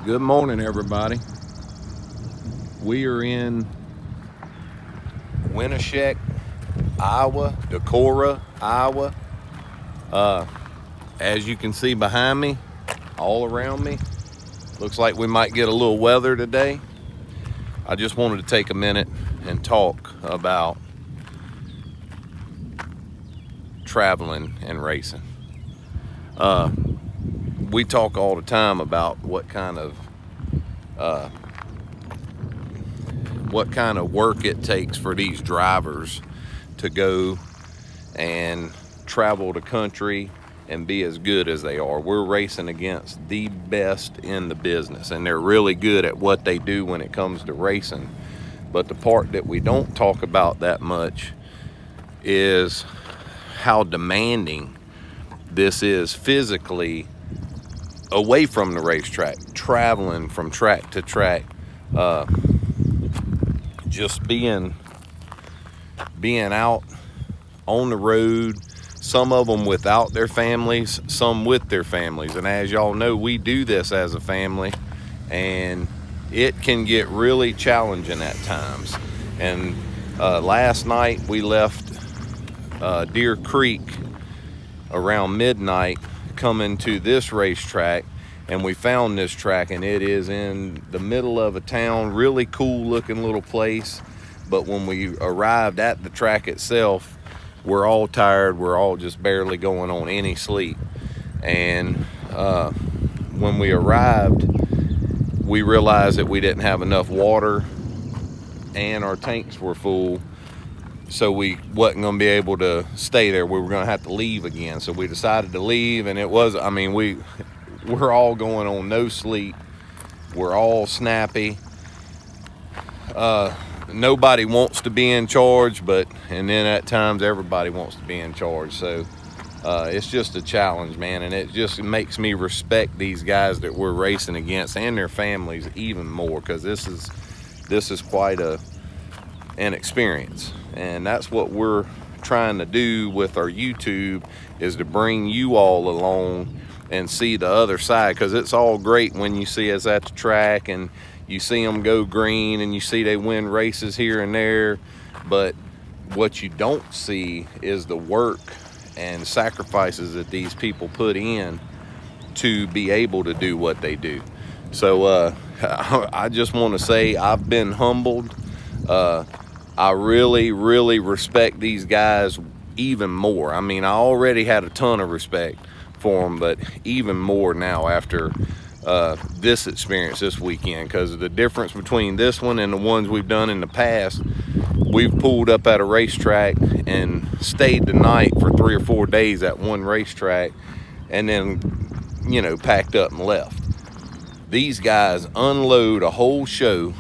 Good morning, everybody. We are in Winneshiek, Iowa, Decorah, Iowa. As you can see behind me, all around me, looks like we might get a little weather today. I just wanted to take a minute and talk about traveling and racing. We talk all the time about what kind of work it takes for these drivers to go and travel the country and be as good as they are. We're racing against the best in the business, and they're really good at what they do when it comes to racing. But the part that we don't talk about that much is how demanding this is physically away from the racetrack, traveling from track to track, just being out on the road, some of them without their families, some with their families. And as y'all know, we do this as a family, and it can get really challenging at times. And last night we left Deer Creek around midnight coming to this racetrack, and we found this track, and it is in the middle of a town, really cool looking little place. But when we arrived at the track itself, we're all tired, we're all just barely going on any sleep. And when we arrived, we realized that we didn't have enough water and our tanks were full, so we wasn't going to be able to stay there. We were going to have to leave again. So we decided to leave, and it was, I mean, we're all going on no sleep. We're all snappy. Nobody wants to be in charge, and then at times everybody wants to be in charge. So it's just a challenge, man, and it just makes me respect these guys that we're racing against and their families even more, because this is quite an experience. And that's what we're trying to do with our YouTube, is to bring you all along and see the other side. Because it's all great when you see us at the track and you see them go green and you see they win races here and there, but what you don't see is the work and sacrifices that these people put in to be able to do what they do. So I just want to say I've been humbled. I really, really respect these guys even more. I mean, I already had a ton of respect for them, but even more now after this experience this weekend, because the difference between this one and the ones we've done in the past, we've pulled up at a racetrack and stayed the night for 3 or 4 days at one racetrack and then, packed up and left. These guys unload a whole show,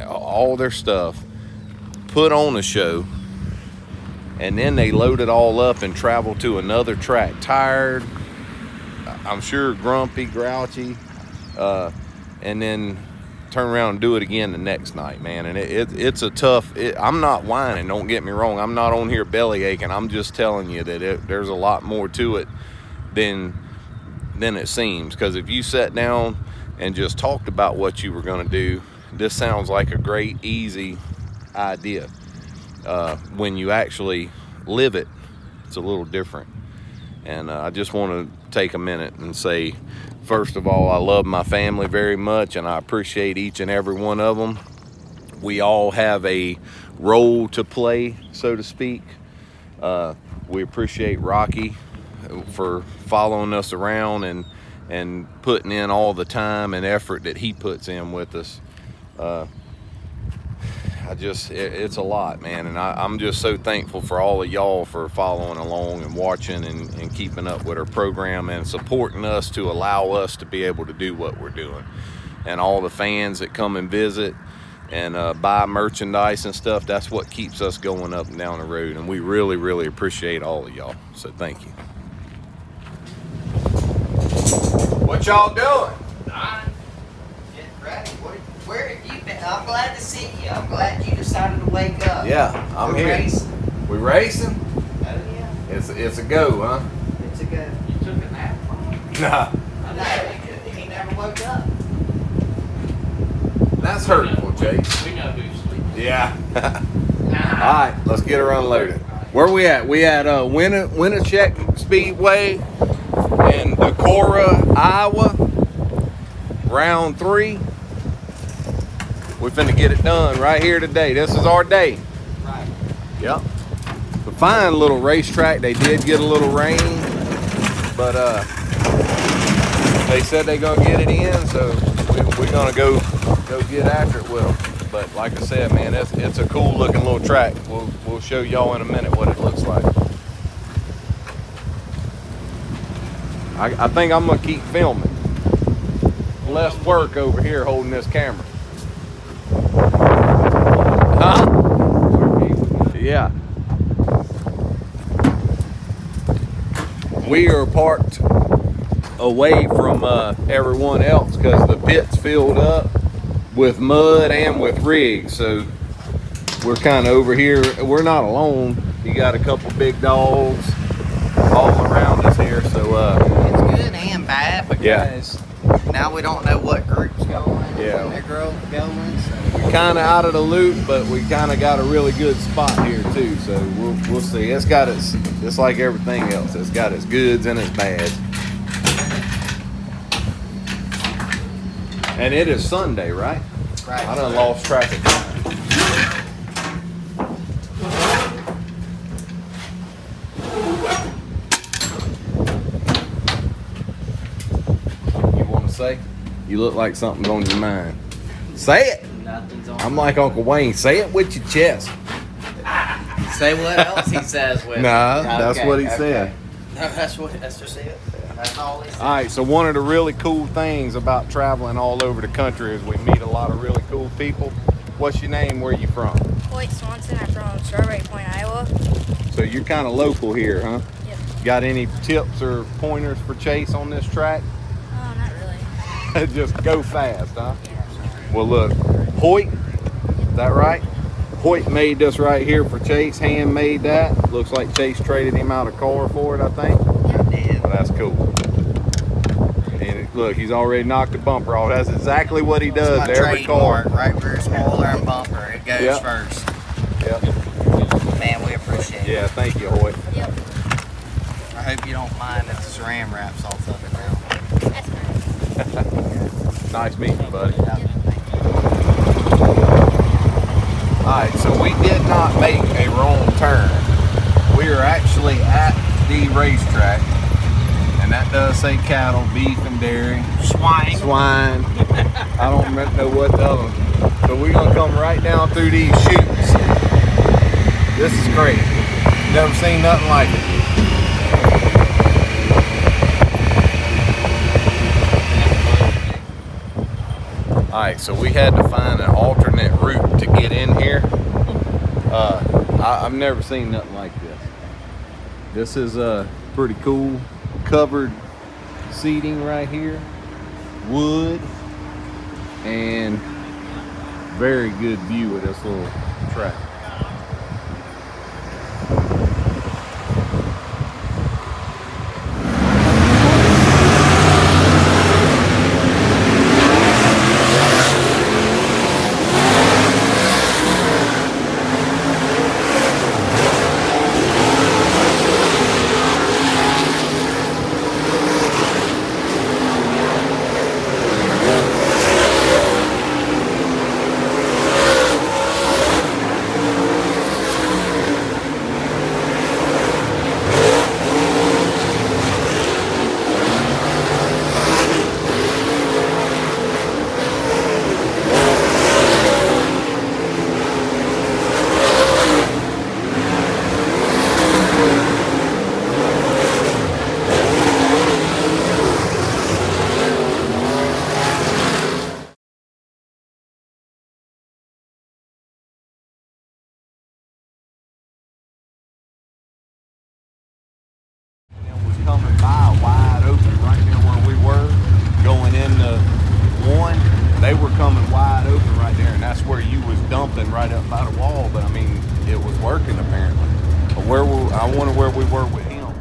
all their stuff, put on a show, and then they load it all up and travel to another track, tired, I'm sure grumpy, grouchy, and then turn around and do it again the next night, man. And it's a tough, I'm not whining, don't get me wrong. I'm not on here belly aching. I'm just telling you that there's a lot more to it than it seems. Because if you sat down and just talked about what you were going to do, this sounds like a great, easy idea. When you actually live it, it's a little different. And I just want to take a minute and say, first of all, I love my family very much, and I appreciate each and every one of them. We all have a role to play, so to speak. We appreciate Rocky for following us around and putting in all the time and effort that he puts in with us. It's a lot, man, and I'm just so thankful for all of y'all for following along and watching and keeping up with our program and supporting us to allow us to be able to do what we're doing. And all the fans that come and visit and buy merchandise and stuff, that's what keeps us going up and down the road, and we really, really appreciate all of y'all, so thank you. What y'all doing? Getting ready. Where have you been? I'm glad to see you. I'm glad you decided to wake up. Yeah, I'm here. Racing. We racing? Oh yeah. It's a go, huh? It's a go. You took a nap? Nah. I know. He never woke up. That's hurtful, Chase. We know who's sleeping. Yeah. All right, let's get her unloaded. Where we at? We at Winnipeg Speedway in Decorah, Iowa. Round 3. We finna get it done right here today. This is our day. Right. Yep. A fine little racetrack. They did get a little rain, but they said they're gonna get it in, so we're gonna go get after it with them. But like I said, man, it's a cool looking little track. We'll show y'all in a minute what it looks like. I think I'm gonna keep filming. Less work over here holding this camera. Huh? Yeah. We are parked away from everyone else because the pit's filled up with mud and with rigs. So we're kind of over here. We're not alone. You got a couple big dogs all around us here. So It's good and bad because now we don't know what group's going. Yeah. When they're going. So. we're kind of out of the loop, but we kind of got a really good spot here too. So we'll see. It's got it's like everything else. It's got its goods and its bads. And it is Sunday, right? Right. I done lost track of time. You want to say? You look like something's on your mind. Say it. Nothing's on. I'm like Uncle Wayne. Say it with your chest. Say what else he says with. Nah, that's what he said. No, that's just it. That's all he said. All right, so one of the really cool things about traveling all over the country is we meet a lot of really cool people. What's your name? Where you from? Hoyt Swanson. I'm from Strawberry Point, Iowa. So you're kind of local here, huh? Yep. Got any tips or pointers for Chase on this track? Oh, not really. Just go fast, huh? Yeah. Well, look, Hoyt, is that right? Hoyt made this right here for Chase, handmade that. Looks like Chase traded him out a car for it, I think. Yeah. Well, that's cool. And look, he's already knocked the bumper off. That's exactly what he does That's to my every car. trademark, right rear spoiler and bumper. It goes Yep. first. Yep. Man, we appreciate it. Yeah, thank you, Hoyt. Yep. I hope you don't mind if the saran wraps off of it now. That's fine. Nice meeting you, buddy. Yep. All right, so we did not make a wrong turn. We are actually at the racetrack, and that does say cattle, beef, and dairy. Swine. Swine. I don't know what the other one. So we're gonna come right down through these chutes. This is great. Never seen nothing like it. All right, so we had to find an alternate route to get in here. I've never seen nothing like this. This is pretty cool. Covered seating right here, wood, and very good view of this little track. Was coming by wide open right there where we were going into one. They were coming wide open right there, and that's where you was dumping right up by the wall. But I mean, it was working apparently. But I wonder where we were with him.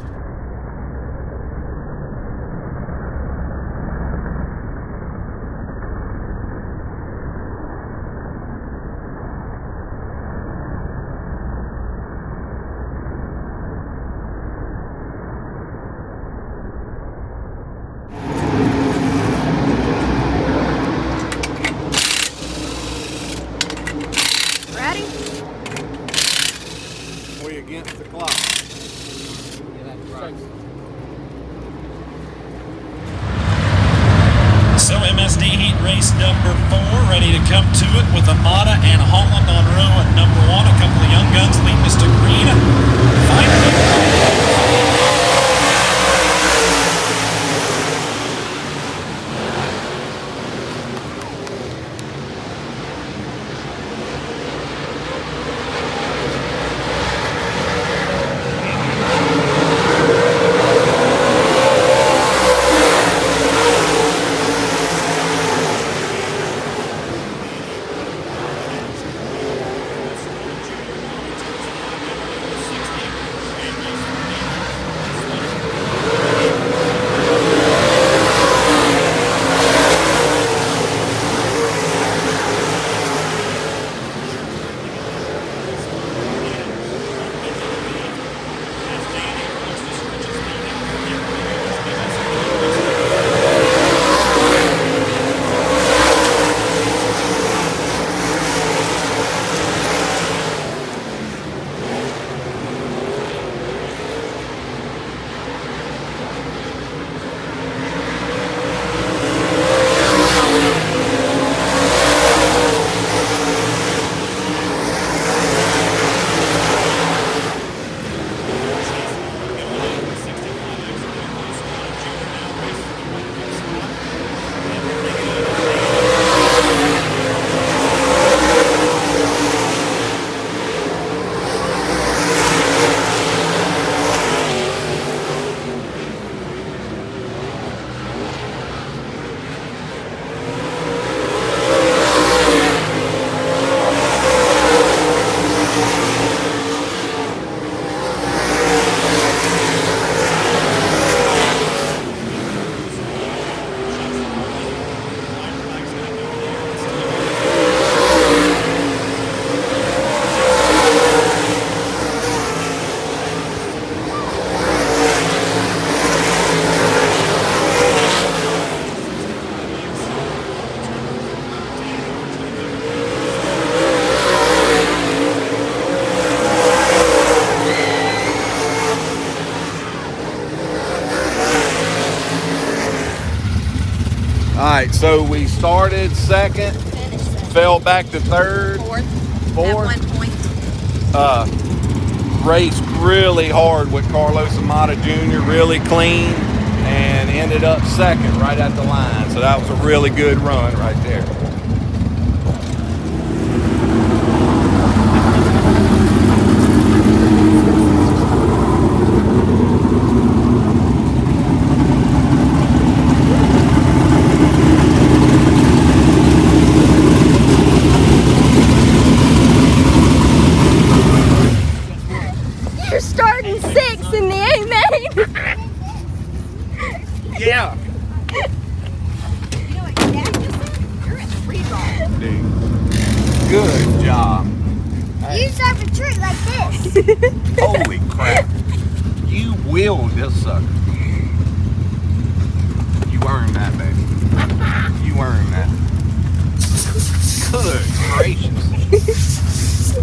So MSD heat race number 4 ready to come to it with Amada and Holland on row at number 1. A couple of young guns leading us to green. All right, so we started second, Finished second. fell back to third, Fourth. At 1 point. raced really hard with Carlos Amada Jr., really clean, and ended up second right at the line. So that was a really good run right there. You're starting 6th in the A main. Yeah. You know what your dad just said? You're in the free ball. Dude, good job. You serve a treat like this. Holy crap. You wheeled this sucker. You earned that, baby. You earned that. Good gracious.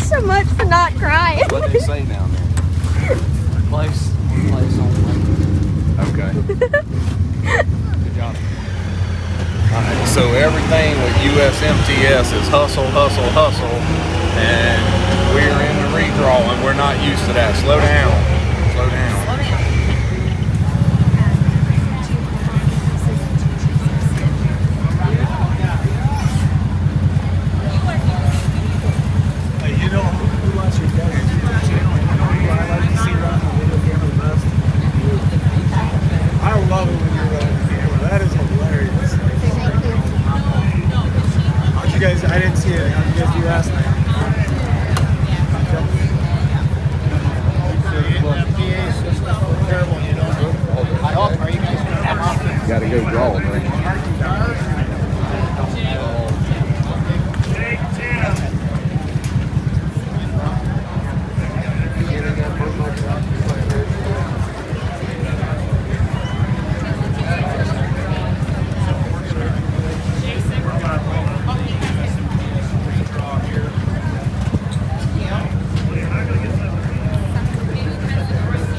So much for not crying. What did they say down there? Place only. Okay. Good job. Alright, so everything with USMTS is hustle, hustle, hustle, and we're in the redraw and we're not used to that. Slow down. Slow down. You know who wants your best? You know who I like to see run the video camera the best? I love it when you're running the camera. That is hilarious. How'd you guys? I didn't see it. How'd you guys do last night? Terrible, you know. I hope. Are you guys? Gotta go draw, man.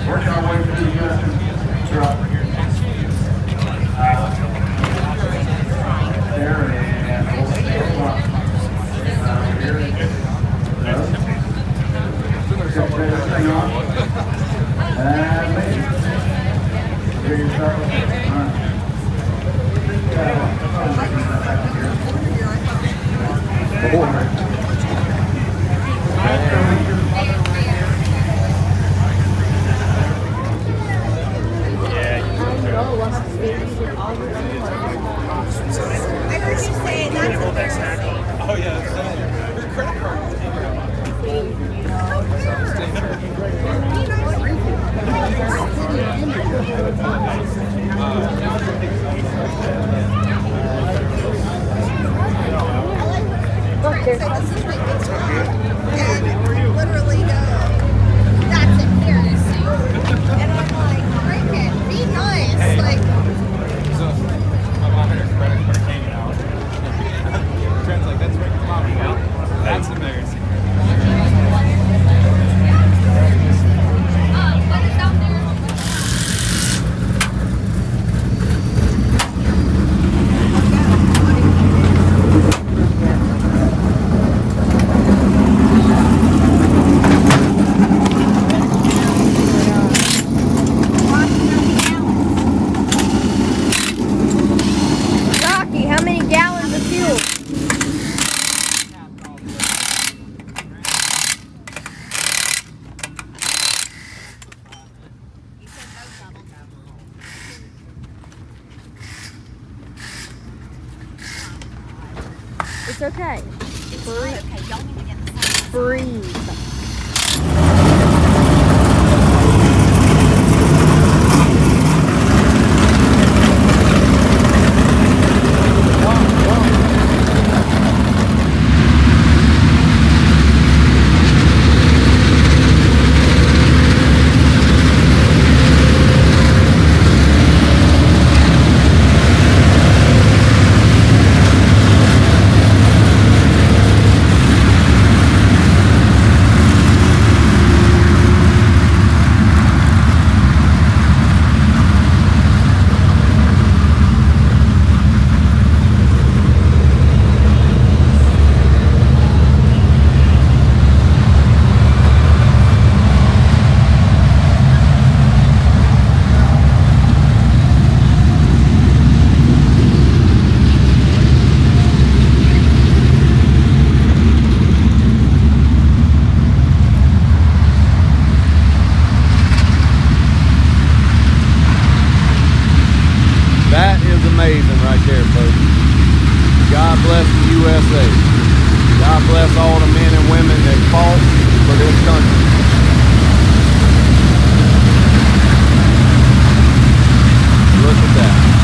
Working our way through the I heard you say that's embarrassing. Oh yeah, your credit card. Look, there's and literally go, that's embarrassing. And I'm like, freaking, be nice. Like, So, my mom had her credit card came out. Trent's like, that's right, mom, that's embarrassing. what is out there? Rocky, how many gallons of fuel? It's okay. Okay, y'all need to get this. Breathe. That is amazing right there, folks. God bless the USA. God bless all the men and women that fought for this country. Look at that.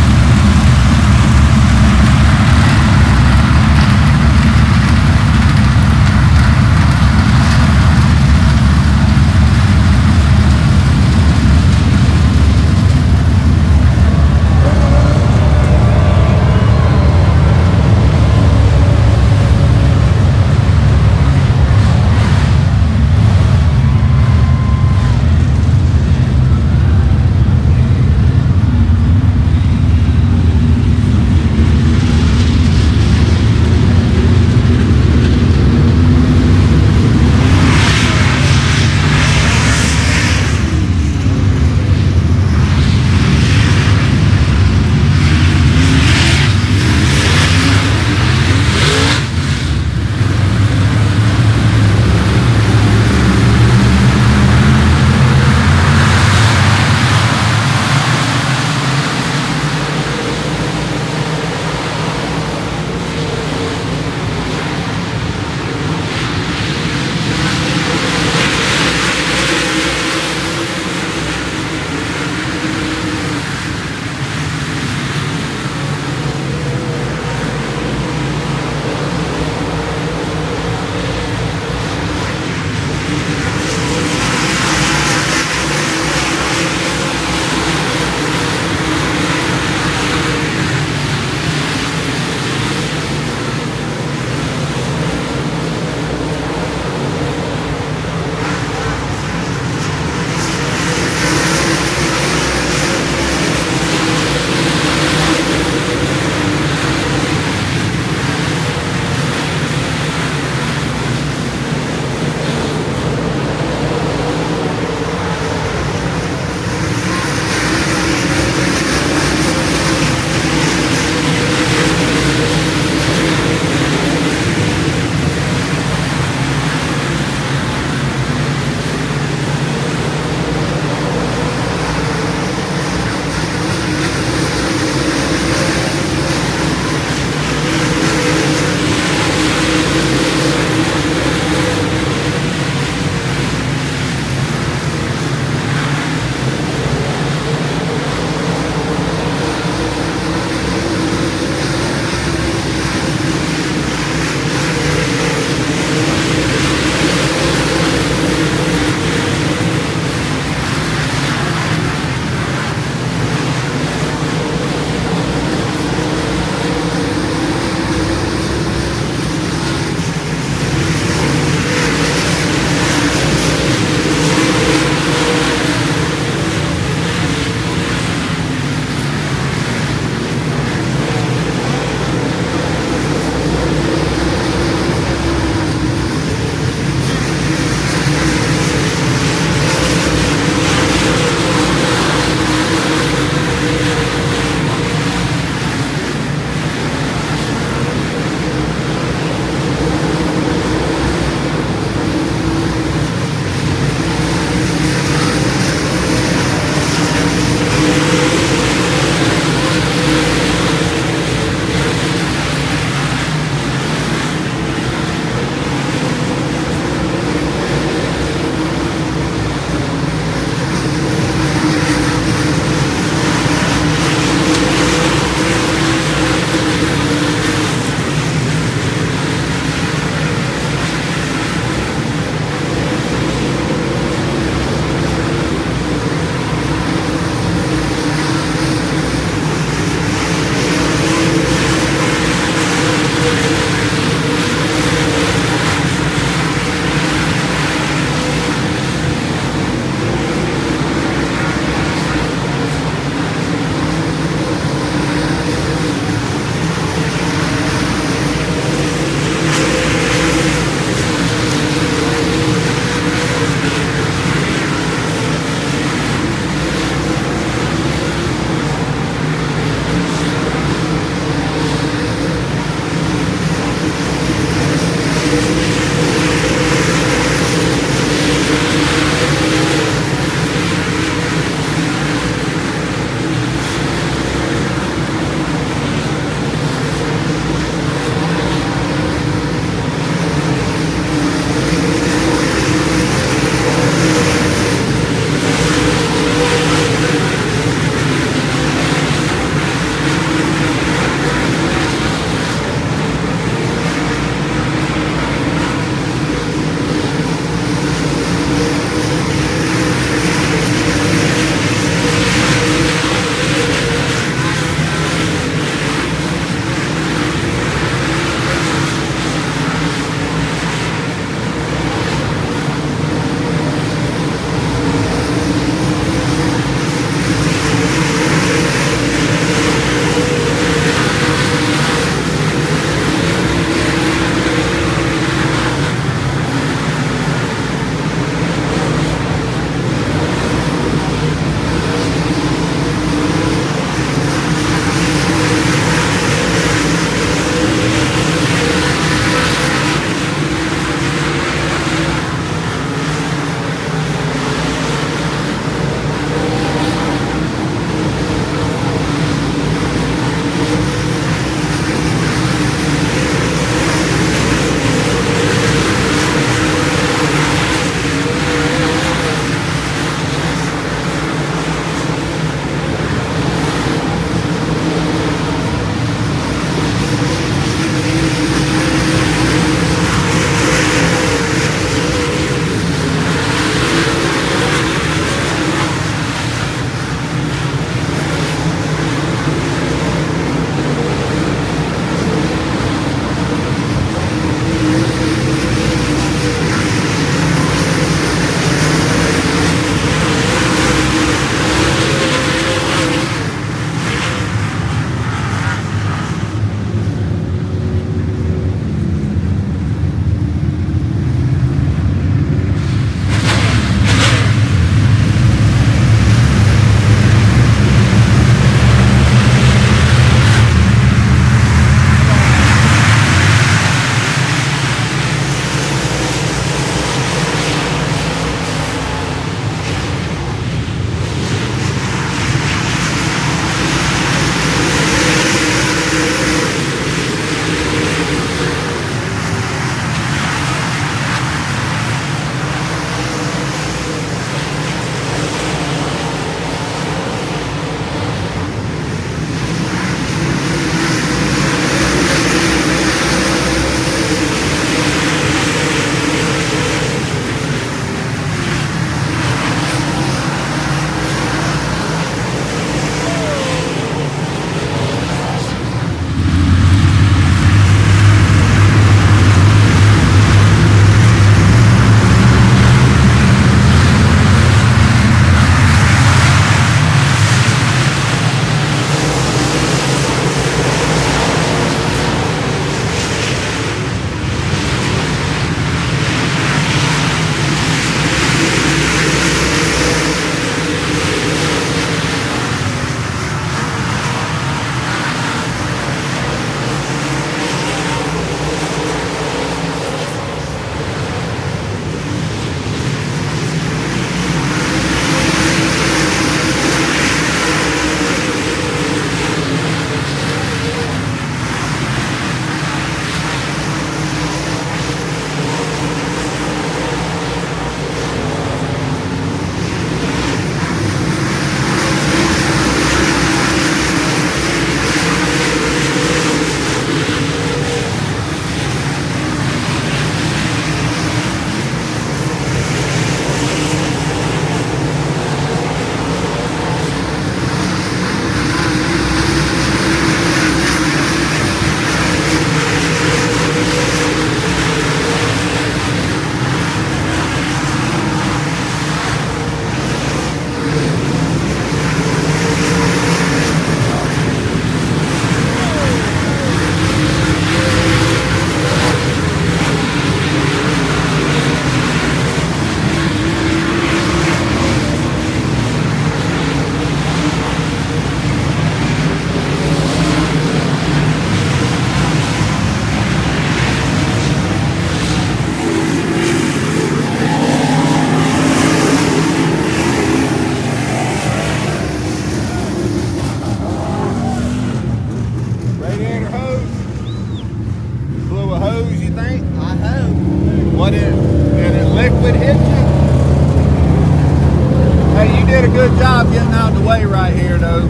good job getting out of the way right here, though.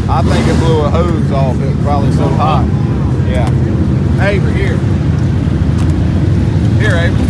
I think it blew a hose off. It was probably so hot. Yeah. Avery, here. Here, Avery.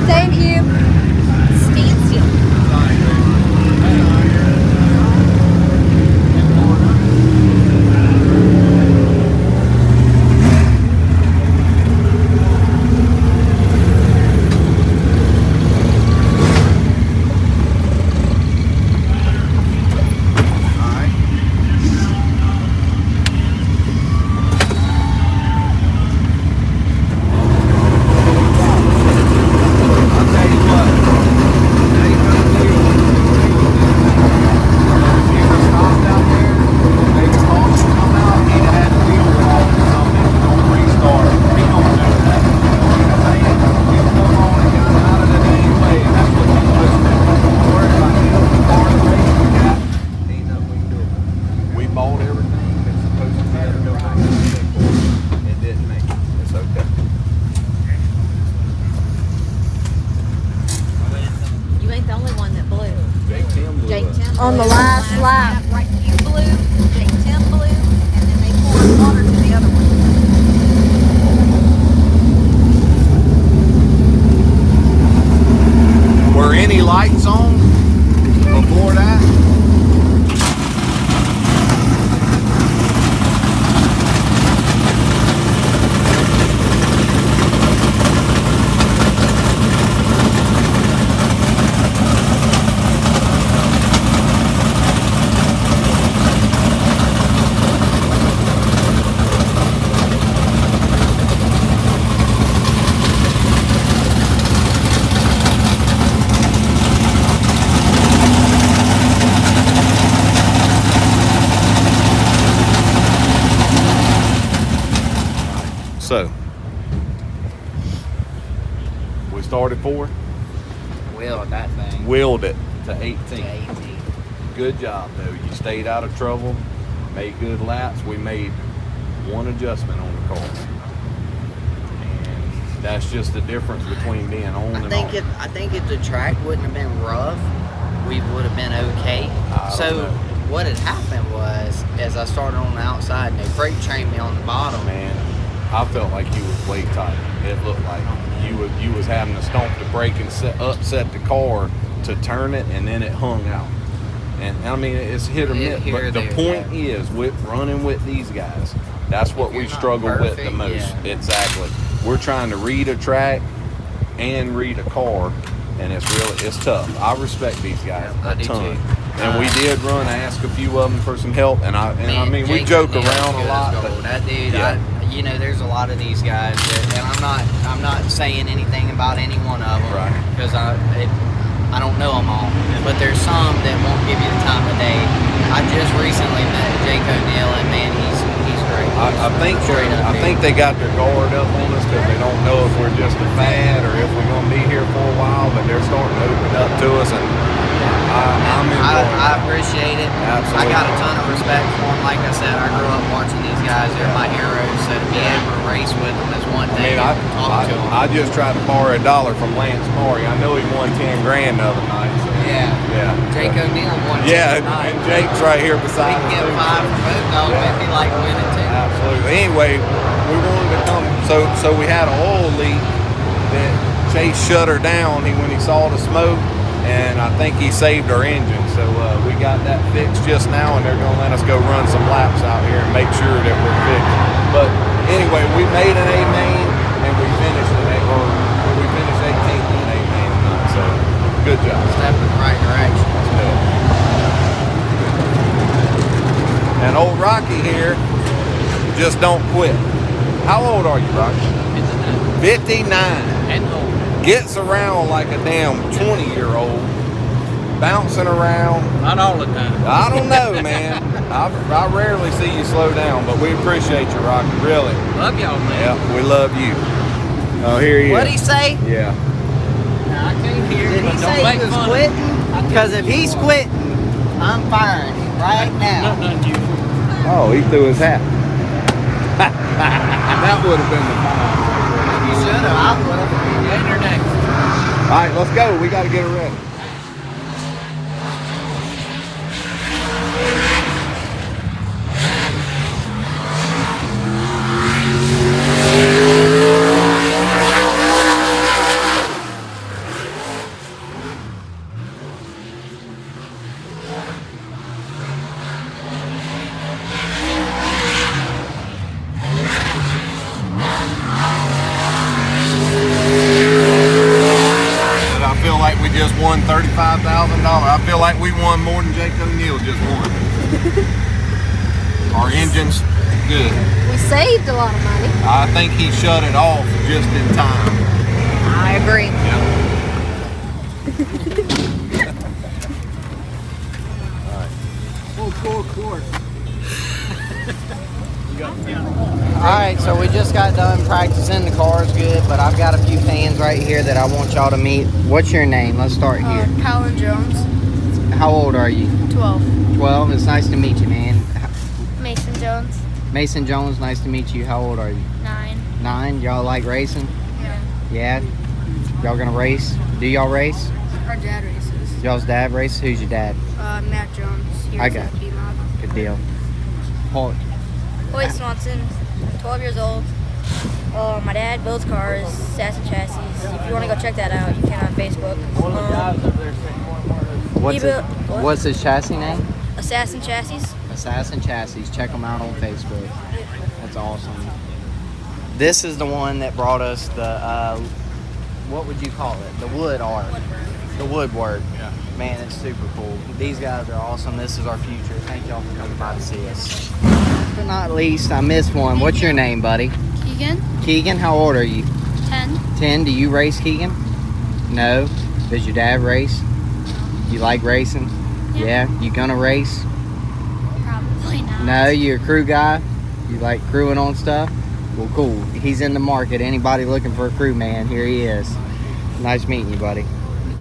Thank you. Stand still. On the last lap. Right, you blew, Jake Tim blew, and then they poured water to the other one. Were any lights on before that? So, we started 4, Wheeled that thing. wheeled it to 18. To 18. Good job, though. You stayed out of trouble, made good laps. We made one adjustment on the car. And that's just the difference between being on and off. I think if the track wouldn't have been rough, we would have been okay. I don't know. What had happened was, as I started on the outside and they freight trained me on the bottom, Man, I felt like you was way tight. It looked like you was having to stomp the brake and upset the car to turn it, and then it hung out. And I mean, it's hit or miss. But the point is, with running with these guys, that's what we struggle with the most. Yeah. Exactly. We're trying to read a track and read a car, and it's tough. I respect these guys I a do ton. too. And we did run. I asked a few of them for some help, and I mean, we joke around a lot. But that dude, yeah. There's a lot of these guys that, and I'm not saying anything about any one of them, Right. Because I don't know them all, but there's some that won't give you the time of day. I just recently met Jake O'Neill, and man, he's great. I think they got their guard up on us because they don't know if we're just a fad or if we're going to be here for a while, but they're starting to open up to us, and I'm enjoying it. I appreciate it. Absolutely. I got a ton of respect for them. Like I said, I grew up watching these guys. They're my heroes. So to be able to race with them is one I thing. mean, Talk to them. I just tried to borrow $1 from Lance Maury. I know he won 10 grand the other night. So, Yeah. yeah. Jake O'Neill won. Yeah, tonight. and Jake's right here We beside can us. get too. 5 from both dogs. Yeah. It'd be like winning too. Absolutely. Anyway, we wanted to come. So we had an oil leak that Chase shut her down when he saw the smoke, and I think he saved our engine. So we got that fixed just now, and they're going to let us go run some laps out here and make sure that we're fixed. But anyway, we made an A main, and we finished we finished 18th in an A main tonight. So good job. Step in the right direction. Let's do it. And old Rocky here just don't quit. How old are you, Rocky? 59. And old. Gets around like a damn 20-year-old. Bouncing around. Not all the time. I don't know, man. I rarely see you slow down, but we appreciate you, Rocky, really. Love y'all, man. Yeah, we love you. Oh, here he What'd he is. say? Yeah. I can't hear. Did he Don't say make he was fun of quitting? Because if he's quitting, I'm firing him right now. Oh, he threw his hat. That would have been the fine. You should have. I would have. Get your next. All right, let's go. We got to get her ready. I feel like we just won $35,000. I feel like we won more than Jake O'Neill just won. Our engine's good. We saved a lot of money. I think he shut it off just in time. I agree. Alright, so we just got done practicing. The car's good, but I've got a few fans right here that I want y'all to meet. What's your name? Let's start here. Colin Jones, How old are you? 12. 12. It's nice to meet you, man. Mason Jones, Mason Jones, nice to meet you. How old are you? 9. 9. Y'all like racing? Yeah. Yeah? Y'all gonna race? Do y'all race? Our dad races. Y'all's dad race? Who's your dad? Matt Jones. He I was got at P-Mob. Good deal. Hold. Lloyd Swanson, 12 years old. My dad builds cars, Assassin Chassis. If you want to go check that out, you can on Facebook. What's his chassis name? Assassin Chassis. Assassin Chassis. Check them out on Facebook. That's awesome. This is the one that brought us the, what would you call it? The wood art. The woodwork. Yeah. Man, it's super cool. These guys are awesome. This is our future. Thank y'all for coming by to see us. But not least, I missed one. What's your name, buddy? Keegan, Keegan, how old are you? 10. 10. Do you race, Keegan? No. Does your dad race? You like racing? Yeah. You gonna race? Probably not. No, you're a crew guy? You like crewing on stuff? Well, cool. He's in the market. Anybody looking for a crew man, here he is. Nice meeting you, buddy.